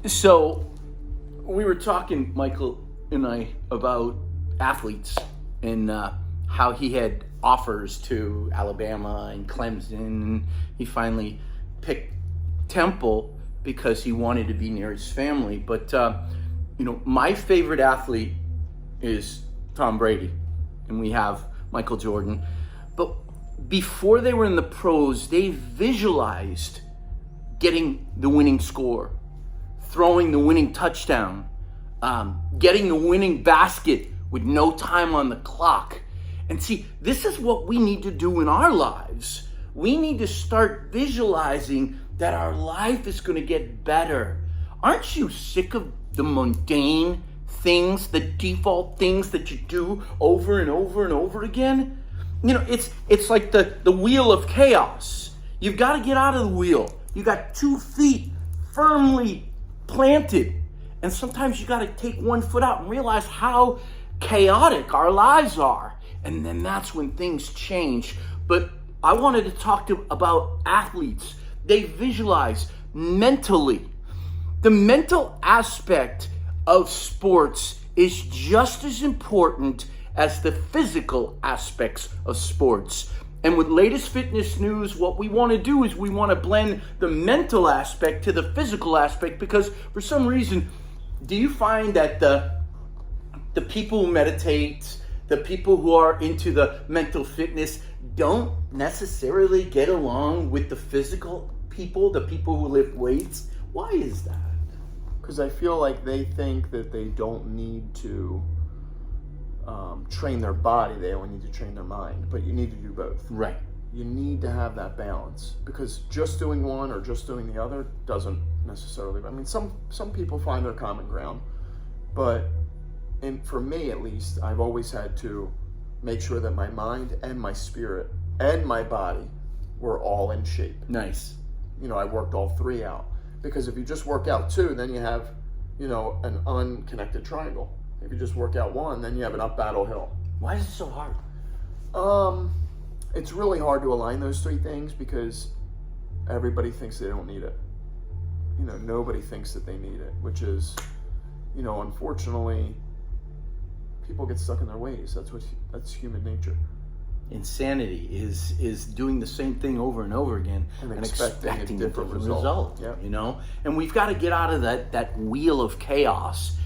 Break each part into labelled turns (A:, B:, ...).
A: So we were talking, Michael and I, about athletes and how he had offers to Alabama and Clemson. And he finally picked Temple because he wanted to be near his family. But, my favorite athlete is Tom Brady, and we have Michael Jordan. But before they were in the pros, they visualized getting the winning score, throwing the winning touchdown, getting the winning basket with no time on the clock. And see, this is what we need to do in our lives. We need to start visualizing that our life is going to get better. Aren't you sick of the mundane things, the default things that you do over and over and over again? It's like the wheel of chaos. You've got to get out of the wheel. You got 2 feet firmly planted. And sometimes you got to take 1 foot out and realize how chaotic our lives are. And then that's when things change. But I wanted to talk about athletes. They visualize mentally. The mental aspect of sports is just as important as the physical aspects of sports. And with latest fitness news, what we want to do is we want to blend the mental aspect to the physical aspect, because for some reason, do you find that the people who meditate, the people who are into the mental fitness, don't necessarily get along with the physical people, the people who lift weights? Why is that?
B: Because I feel like they think that they don't need to train their body, they only need to train their mind. But you need to do both.
A: Right.
B: You need to have that balance, because just doing one or just doing the other doesn't necessarily. I mean, some people find their common ground, but for me at least, I've always had to make sure that my mind and my spirit and my body were all in shape.
A: Nice.
B: I worked all 3 out. Because if you just work out 2, then you have, an unconnected triangle. If you just work out 1, then you have an up battle hill.
A: Why is it so hard?
B: It's really hard to align those 3 things because everybody thinks they don't need it. Nobody thinks that they need it, which is, unfortunately, people get stuck in their ways. That's human nature.
A: Insanity is doing the same thing over and over again and expecting a different result.
B: Yep.
A: And we've got to get out of that wheel of chaos.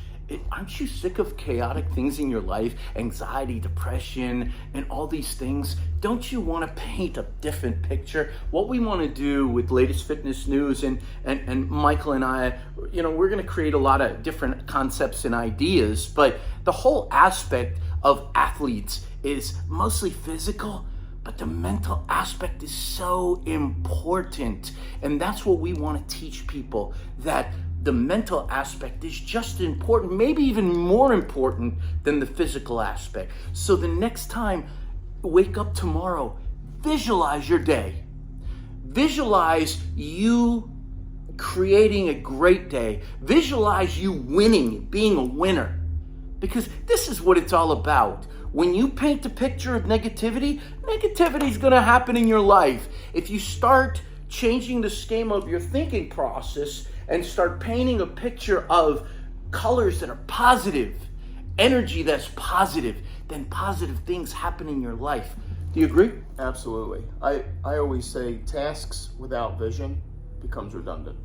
A: Aren't you sick of chaotic things in your life? Anxiety, depression, and all these things. Don't you want to paint a different picture? What we want to do with latest fitness news, and Michael and I, we're going to create a lot of different concepts and ideas, but the whole aspect of athletes is mostly physical, but the mental aspect is so important. And that's what we want to teach people, that the mental aspect is just as important, maybe even more important than the physical aspect. So the next time, wake up tomorrow, visualize your day. Visualize you creating a great day. Visualize you winning, being a winner. Because this is what it's all about. When you paint a picture of negativity, negativity is going to happen in your life. If you start changing the scheme of your thinking process and start painting a picture of colors that are positive, energy that's positive, then positive things happen in your life. Do you agree?
B: Absolutely. I always say tasks without vision becomes redundant.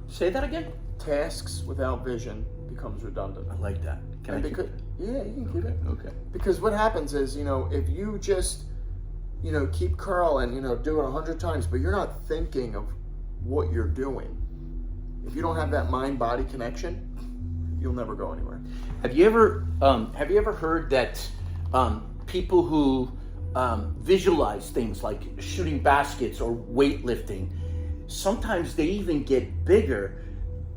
A: Say that again?
B: Tasks without vision becomes redundant.
A: I like that. Can I keep it?
B: Yeah, you can keep it.
A: Okay.
B: Because what happens is, if you just, keep curling, do it 100 times, but you're not thinking of what you're doing. If you don't have that mind-body connection, you'll never go anywhere.
A: Have you ever heard that people who visualize things like shooting baskets or weightlifting, sometimes they even get bigger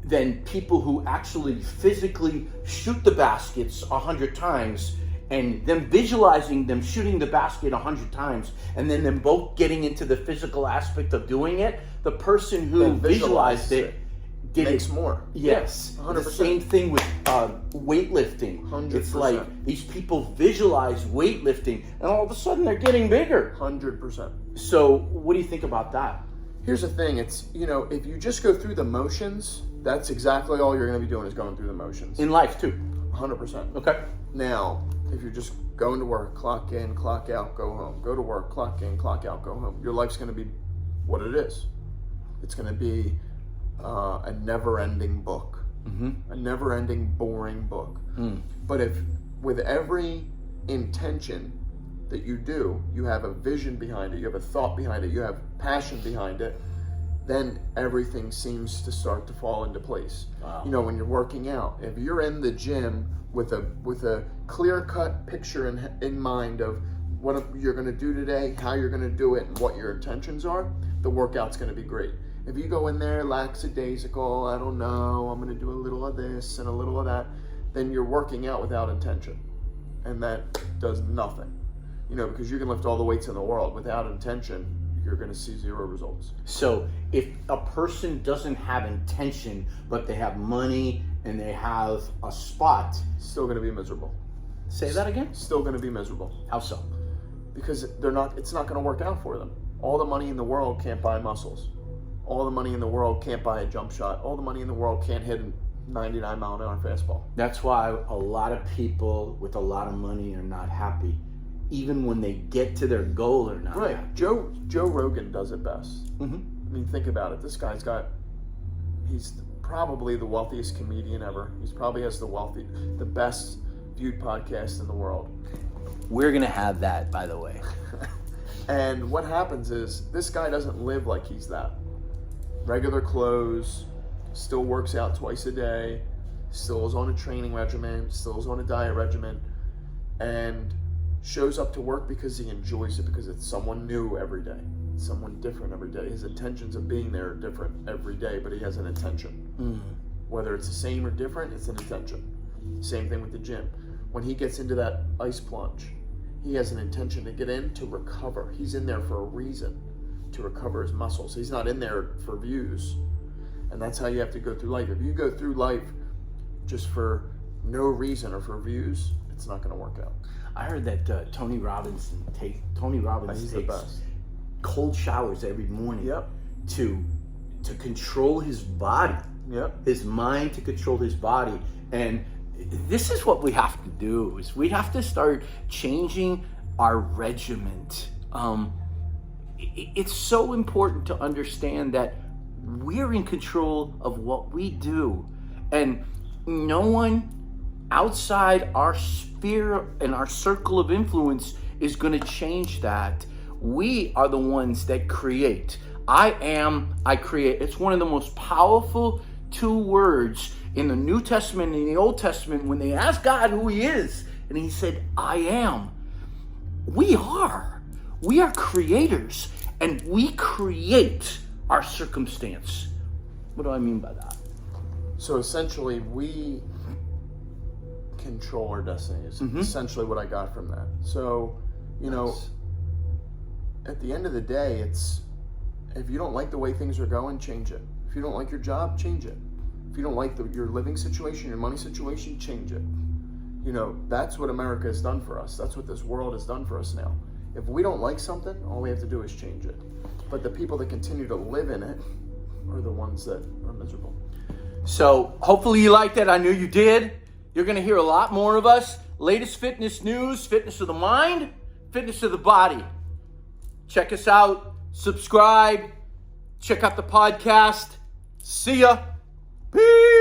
A: than people who actually physically shoot the baskets 100 times, and them visualizing them shooting the basket 100 times, and then them both getting into the physical aspect of doing it. The person who visualized it
B: makes more.
A: Yes.
B: 100%.
A: The same thing with weightlifting.
B: 100%.
A: It's like these people visualize weightlifting, and all of a sudden they're getting bigger.
B: 100%.
A: So what do you think about that?
B: Here's the thing, it's, if you just go through the motions, that's exactly all you're going to be doing is going through the motions.
A: In life too.
B: 100%.
A: Okay.
B: Now, if you're just going to work, clock in, clock out, go home, go to work, clock in, clock out, go home, your life's going to be what it is. It's going to be a never-ending book, a never-ending, boring book. But if with every intention that you do, you have a vision behind it, you have a thought behind it, you have passion behind it, then everything seems to start to fall into place.
A: Wow.
B: When you're working out, if you're in the gym with a clear-cut picture in mind of what you're going to do today, how you're going to do it, and what your intentions are, the workout's going to be great. If you go in there lackadaisical, I don't know, I'm going to do a little of this and a little of that, then you're working out without intention. And that does nothing. Because you can lift all the weights in the world. Without intention, you're going to see zero results.
A: So if a person doesn't have intention, but they have money and they have a spot,
B: Still going to be miserable.
A: say that again?
B: Still going to be miserable.
A: How so?
B: Because it's not going to work out for them. All the money in the world can't buy muscles. All the money in the world can't buy a jump shot. All the money in the world can't hit a 99-mile-an-hour fastball.
A: That's why a lot of people with a lot of money are not happy. Even when they get to their goal, they're not
B: Right.
A: happy.
B: Joe Rogan does it best. I mean, think about it. This guy's he's probably the wealthiest comedian ever. He's probably has the best viewed podcast in the world.
A: We're going to have that, by the way.
B: And what happens is this guy doesn't live like he's that. Regular clothes, still works out twice a day, still is on a training regimen, still is on a diet regimen, and shows up to work because he enjoys it, because it's someone new every day, someone different every day. His intentions of being there are different every day, but he has an intention. Whether it's the same or different, it's an intention. Same thing with the gym. When he gets into that ice plunge, he has an intention to get in to recover. He's in there for a reason, to recover his muscles. He's not in there for views. And that's how you have to go through life. If you go through life just for no reason or for views, it's not going to work out.
A: I heard that Tony Robbins takes
B: the best.
A: cold showers every morning.
B: Yep.
A: To control his body.
B: Yep.
A: His mind to control his body. And this is what we have to do, is we have to start changing our regiment. It's so important to understand that we're in control of what we do, and no one outside our sphere and our circle of influence is going to change that. We are the ones that create. I create. It's one of the most powerful two words in the New Testament and the Old Testament. When they asked God who he is, and he said, I am. We are creators, and we create our circumstance. What do I mean by that?
B: So essentially, we control our destiny is essentially what I got from that. So,
A: Nice.
B: At the end of the day, it's, if you don't like the way things are going, change it. If you don't like your job, change it. If you don't like your living situation, your money situation, change it. That's what America has done for us. That's what this world has done for us now. If we don't like something, all we have to do is change it. But the people that continue to live in it are the ones that are miserable.
A: So hopefully you liked that. I knew you did. You're going to hear a lot more of us. Latest fitness news, fitness of the mind, fitness of the body. Check us out. Subscribe. Check out the podcast. See ya. Peace.